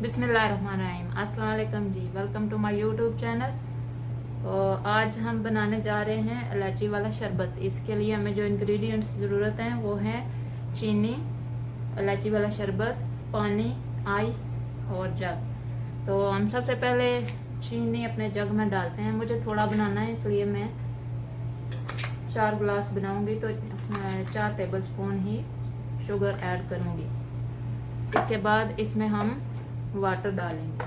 बिस्मिल्लाहिर्रहमानिर्रहीम। अस्सलाम वालेकुम जी, welcome to my YouTube channel. और आज हम बनाने जा रहे हैं इलायची वाला शरबत। इसके लिए हमें जो इंग्रेडिएंट्स ज़रूरत हैं वो है चीनी, इलायची वाला शरबत, पानी, आइस और जग। तो हम सबसे पहले चीनी अपने जग में डालते हैं। मुझे थोड़ा बनाना है इसलिए मैं 4 गिलास बनाऊंगी, तो 4 टेबल स्पून ही शुगर ऐड करूंगी। इसके बाद इसमें हम वाटर डालेंगे।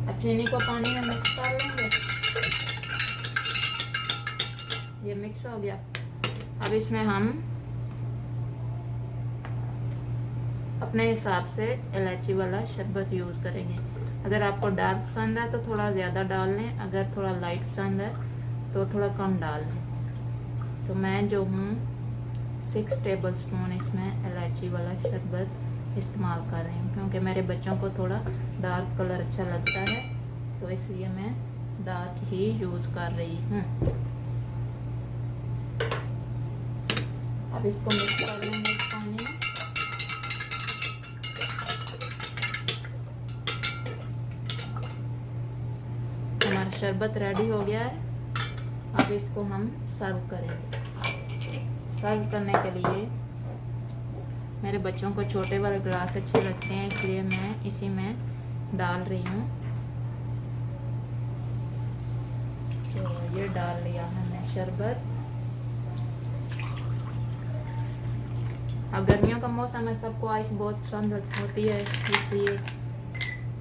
अब चीनी को पानी में मिक्स कर लेंगे। ये मिक्स हो गया। अब इसमें हम अपने हिसाब से इलायची वाला शरबत यूज़ करेंगे। अगर आपको डार्क पसंद है तो थोड़ा ज़्यादा डाल लें, अगर थोड़ा लाइट पसंद है तो थोड़ा कम डाल लें। तो मैं जो हूँ 6 टेबल स्पून इसमें इलायची वाला शरबत इस्तेमाल कर रही हूँ, क्योंकि मेरे बच्चों को थोड़ा डार्क कलर अच्छा लगता है, तो इसलिए मैं डार्क ही यूज़ कर रही हूँ। अब इसको मिक्स कर लेंगे इस पानी में। हमारा शरबत रेडी हो गया है। अब इसको हम सर्व करेंगे। सर्व करने के लिए मेरे बच्चों को छोटे वाले गिलास अच्छे लगते हैं, इसलिए मैं इसी में डाल रही हूँ। तो ये डाल लिया हमने शरबत। अब गर्मियों का मौसम है, सबको आइस बहुत पसंद होती है, इसलिए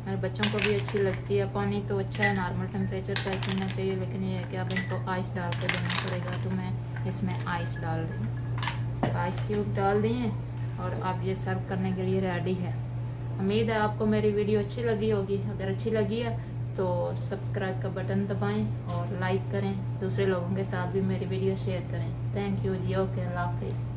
मेरे बच्चों को भी अच्छी लगती है। पानी तो अच्छा है, नॉर्मल टेम्परेचर का पीना चाहिए, लेकिन ये है कि अब इनको आइस डाल कर देना पड़ेगा, तो मैं इसमें आइस डाल रही हूँ। आइस क्यूब डाल दिए और अब ये सर्व करने के लिए रेडी है। उम्मीद है आपको मेरी वीडियो अच्छी लगी होगी। अगर अच्छी लगी है तो सब्सक्राइब का बटन दबाएं और लाइक करें। दूसरे लोगों के साथ भी मेरी वीडियो शेयर करें। थैंक यू जी। ओके, अल्लाह हाफिज़।